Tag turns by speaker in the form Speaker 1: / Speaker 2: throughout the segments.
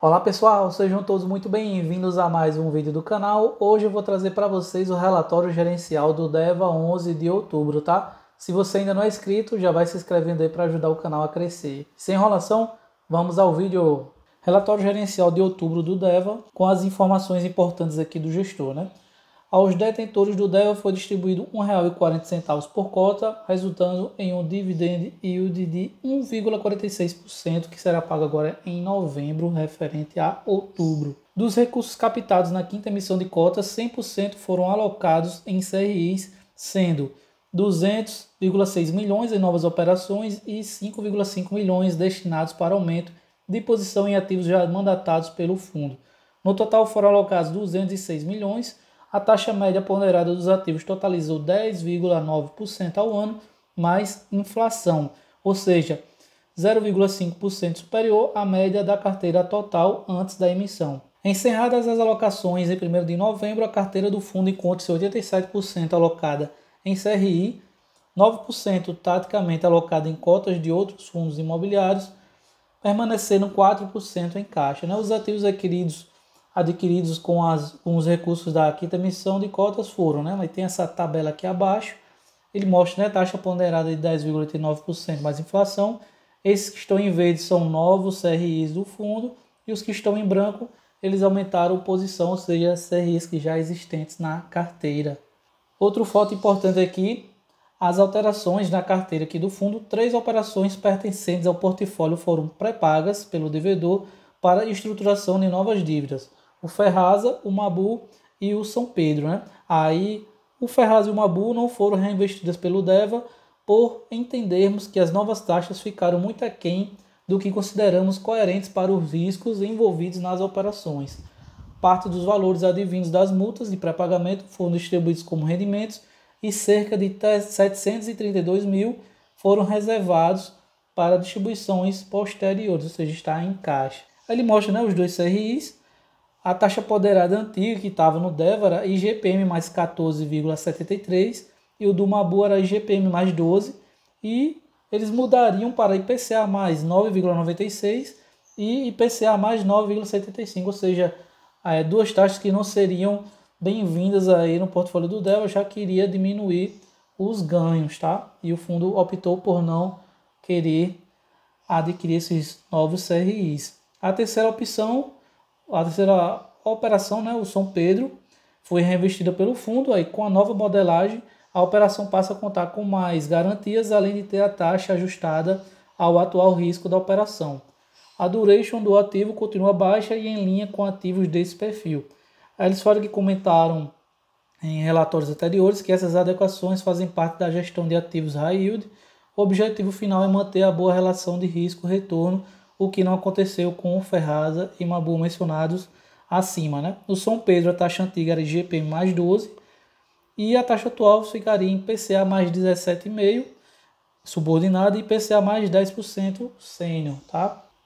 Speaker 1: Olá pessoal, sejam todos muito bem-vindos a mais um vídeo do canal. Hoje eu vou trazer para vocês o relatório gerencial do DEVA 11 de outubro, tá? Se você ainda não é inscrito, já vai se inscrevendo aí para ajudar o canal a crescer. Sem enrolação, vamos ao vídeo. Relatório gerencial de outubro do DEVA, com as informações importantes aqui do gestor, né? Aos detentores do DEVA foi distribuído R$ 1,40 por cota, resultando em um dividend yield de 1,46%, que será pago agora em novembro, referente a outubro. Dos recursos captados na quinta emissão de cotas, 100% foram alocados em CRIs, sendo 200,6 milhões em novas operações e 5,5 milhões destinados para aumento de posição em ativos já mandatados pelo fundo. No total foram alocados 206 milhões. A taxa média ponderada dos ativos totalizou 10,9% ao ano, mais inflação, ou seja, 0,5% superior à média da carteira total antes da emissão. Encerradas as alocações em 1º de novembro, a carteira do fundo encontra-se 87% alocada em CRI, 9% taticamente alocada em cotas de outros fundos imobiliários, permanecendo 4% em caixa. Os ativos adquiridos com os recursos da quinta emissão de cotas foram, mas tem essa tabela aqui abaixo, ele mostra, taxa ponderada de 10,89% mais inflação. Esses que estão em verde são novos CRIs do fundo, e os que estão em branco, eles aumentaram posição, ou seja, CRIs que já existentes na carteira. Outro fato importante aqui, as alterações na carteira aqui do fundo. 3 operações pertencentes ao portfólio foram pré-pagas pelo devedor para estruturação de novas dívidas: o Ferrasa, o Mabu e o São Pedro. Aí o Ferrasa e o Mabu não foram reinvestidas pelo DEVA por entendermos que as novas taxas ficaram muito aquém do que consideramos coerentes para os riscos envolvidos nas operações. Parte dos valores advindos das multas de pré-pagamento foram distribuídos como rendimentos e cerca de 732 mil foram reservados para distribuições posteriores, ou seja, está em caixa. Aí ele mostra, os dois CRIs. A taxa ponderada antiga que estava no DEVA era IGPM mais 14,73 e o do Mabu era IGPM mais 12, e eles mudariam para IPCA mais 9,96 e IPCA mais 9,75, ou seja, duas taxas que não seriam bem-vindas aí no portfólio do DEVA, já que iria diminuir os ganhos, tá? E o fundo optou por não querer adquirir esses novos CRIs. A terceira operação, o São Pedro, foi reinvestida pelo fundo. Aí, com a nova modelagem, a operação passa a contar com mais garantias, além de ter a taxa ajustada ao atual risco da operação. A duration do ativo continua baixa e em linha com ativos desse perfil. Aí eles falam que comentaram em relatórios anteriores que essas adequações fazem parte da gestão de ativos high yield. O objetivo final é manter a boa relação de risco-retorno, o que não aconteceu com o Ferrasa e Mabu mencionados acima. No São Pedro, a taxa antiga era IGPM mais 12 e a taxa atual ficaria em IPCA mais 17,5% subordinado e IPCA mais 10% sênior.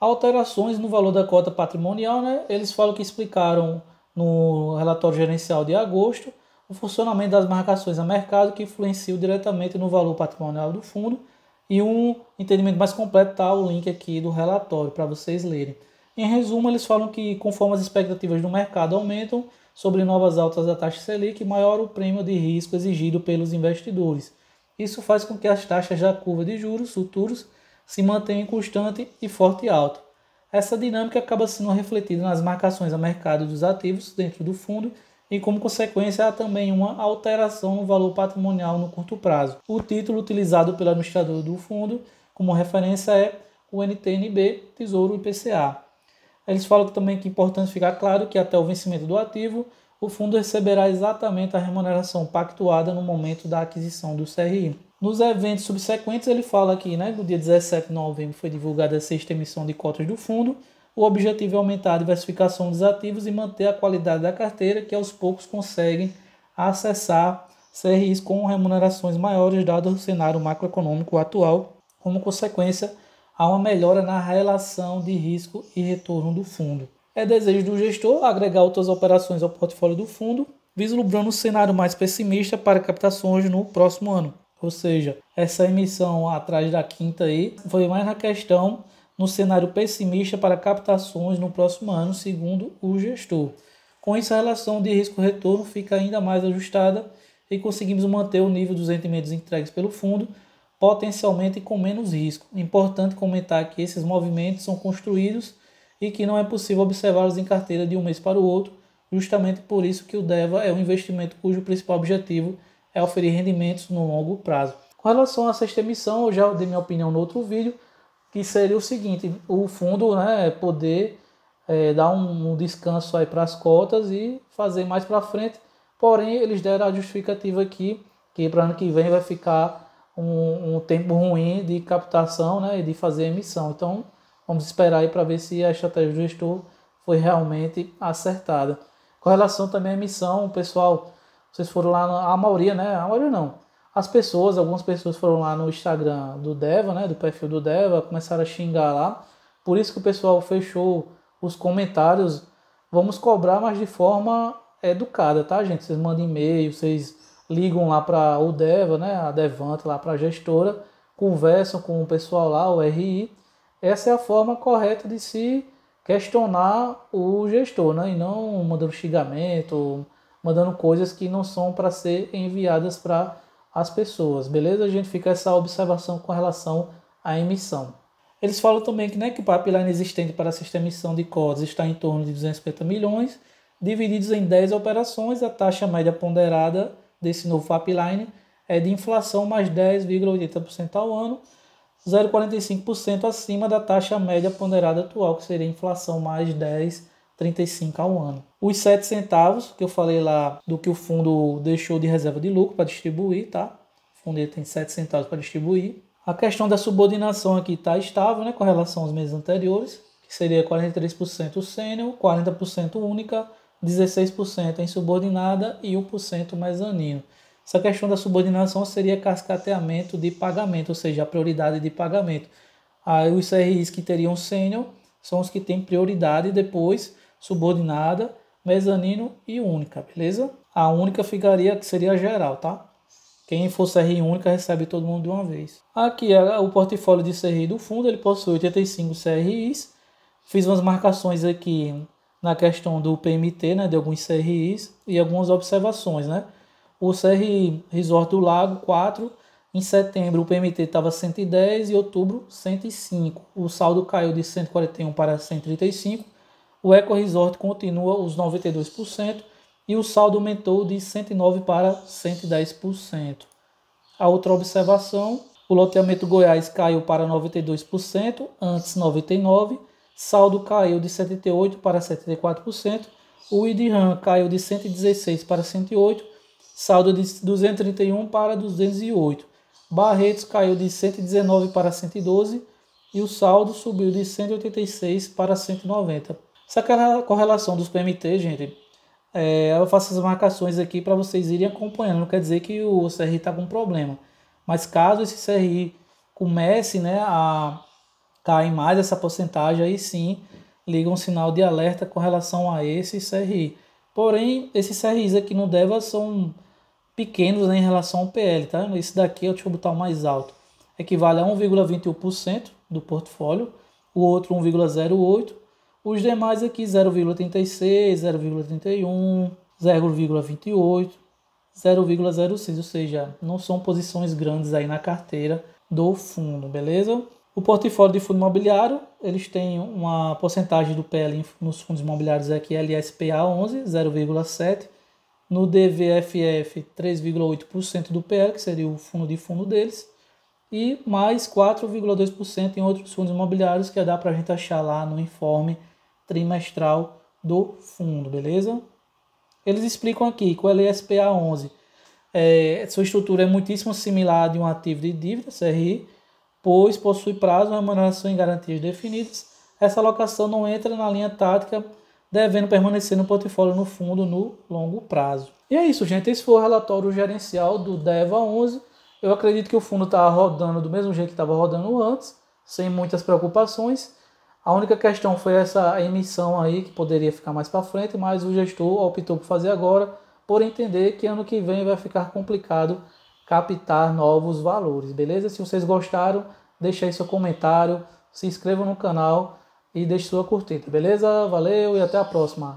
Speaker 1: Alterações no valor da cota patrimonial, eles falam que explicaram no relatório gerencial de agosto o funcionamento das marcações a mercado que influenciam diretamente no valor patrimonial do fundo. E um entendimento mais completo está o link aqui do relatório para vocês lerem. Em resumo, eles falam que conforme as expectativas do mercado aumentam sobre novas altas da taxa Selic, maior o prêmio de risco exigido pelos investidores. Isso faz com que as taxas da curva de juros futuros se mantenham constante e forte alta. Essa dinâmica acaba sendo refletida nas marcações a mercado dos ativos dentro do fundo e, como consequência, há também uma alteração no valor patrimonial no curto prazo. O título utilizado pelo administrador do fundo como referência é o NTNB Tesouro IPCA. Eles falam também que é importante ficar claro que até o vencimento do ativo, o fundo receberá exatamente a remuneração pactuada no momento da aquisição do CRI. Nos eventos subsequentes, ele fala aqui, no dia 17 de novembro foi divulgada a sexta emissão de cotas do fundo. O objetivo é aumentar a diversificação dos ativos e manter a qualidade da carteira, que aos poucos conseguem acessar CRIs com remunerações maiores, dado o cenário macroeconômico atual. Como consequência, há uma melhora na relação de risco e retorno do fundo. É desejo do gestor agregar outras operações ao portfólio do fundo, vislumbrando um cenário mais pessimista para captações no próximo ano. Ou seja, essa emissão atrás da quinta aí foi mais na questão no cenário pessimista para captações no próximo ano, segundo o gestor. Com isso, a relação de risco-retorno fica ainda mais ajustada e conseguimos manter o nível dos rendimentos entregues pelo fundo, potencialmente com menos risco. Importante comentar que esses movimentos são construídos e que não é possível observá-los em carteira de um mês para o outro, justamente por isso que o DEVA é um investimento cujo principal objetivo é oferir rendimentos no longo prazo. Com relação a essa emissão, eu já dei minha opinião no outro vídeo, que seria o seguinte: o fundo, né, poder dar um descanso aí para as cotas e fazer mais para frente, porém eles deram a justificativa aqui que para ano que vem vai ficar um tempo ruim de captação, né, e de fazer emissão. Então vamos esperar aí para ver se a estratégia do gestor foi realmente acertada. Com relação também à emissão, pessoal, vocês foram lá, a maioria, né, a maioria não, algumas pessoas foram lá no Instagram do DEVA, né, do perfil do DEVA, começaram a xingar lá. Por isso que o pessoal fechou os comentários. Vamos cobrar, mas de forma educada, tá, gente? Vocês mandam e-mail, vocês ligam lá para o DEVA, né, a Devante, lá para a gestora, conversam com o pessoal lá, o RI. Essa é a forma correta de se questionar o gestor, né, e não mandando xingamento, mandando coisas que não são para ser enviadas para as pessoas, beleza? A gente fica essa observação com relação à emissão. Eles falam também que, né, que o pipeline existente para essa emissão de cotas está em torno de 250 milhões, divididos em 10 operações. A taxa média ponderada desse novo pipeline é de inflação mais 10,80% ao ano, 0,45% acima da taxa média ponderada atual, que seria inflação mais 10,35% ao ano. Os 7 centavos que eu falei lá do que o fundo deixou de reserva de lucro para distribuir, tá? O fundo tem 7 centavos para distribuir. A questão da subordinação aqui está estável, né, com relação aos meses anteriores, que seria 43% sênior, 40% única, 16% em subordinada e 1% mezanino. Essa questão da subordinação seria cascateamento de pagamento, ou seja, a prioridade de pagamento. Aí os CRIs que teriam sênior são os que têm prioridade, depois subordinada, mezanino e única, beleza? A única ficaria, que seria geral, tá? Quem for CRI única recebe todo mundo de uma vez. Aqui é o portfólio de CRI do fundo, ele possui 85 CRIs. Fiz umas marcações aqui na questão do PMT, né, de alguns CRIs e algumas observações, né? O CRI Resort do Lago 4, em setembro o PMT estava 110 e em outubro 105. O saldo caiu de 141 para 135. O Eco Resort continua os 92% e o saldo aumentou de 109 para 110%. A outra observação, o loteamento Goiás caiu para 92%, antes 99%. Saldo caiu de 78 para 74%. O IDRAM caiu de 116 para 108, saldo de 231 para 208. Barretos caiu de 119 para 112 e o saldo subiu de 186 para 190. Essa correlação dos PMT, gente, eu faço as marcações aqui para vocês irem acompanhando. Não quer dizer que o CRI está com problema, mas caso esse CRI comece, né, a cair mais essa porcentagem, aí sim liga um sinal de alerta com relação a esse CRI. Porém, esses CRIs aqui no DEVA são pequenos, né, em relação ao PL, tá? Esse daqui, deixa eu botar o mais alto, equivale a 1,21% do portfólio, o outro 1,08%, os demais aqui 0,36%, 0,31%, 0,28%, 0,06%, ou seja, não são posições grandes aí na carteira do fundo, beleza? O portfólio de fundo imobiliário, eles têm uma porcentagem do PL nos fundos imobiliários aqui, LSPA 11, 0,7%, no DVFF 3,8% do PL, que seria o fundo de fundo deles, e mais 4,2% em outros fundos imobiliários, que dá para a gente achar lá no informe trimestral do fundo, beleza? Eles explicam aqui que o LSPA 11, sua estrutura é muitíssimo similar a de um ativo de dívida, CRI, pois possui prazo, remuneração e garantias definidas. Essa alocação não entra na linha tática, devendo permanecer no portfólio no fundo no longo prazo. E é isso, gente. Esse foi o relatório gerencial do DEVA 11. Eu acredito que o fundo está rodando do mesmo jeito que estava rodando antes, sem muitas preocupações. A única questão foi essa emissão aí, que poderia ficar mais para frente, mas o gestor optou por fazer agora, por entender que ano que vem vai ficar complicado captar novos valores, beleza? Se vocês gostaram, deixa aí seu comentário. se inscrevam no canal e deixe sua curtida, beleza? Valeu e até a próxima!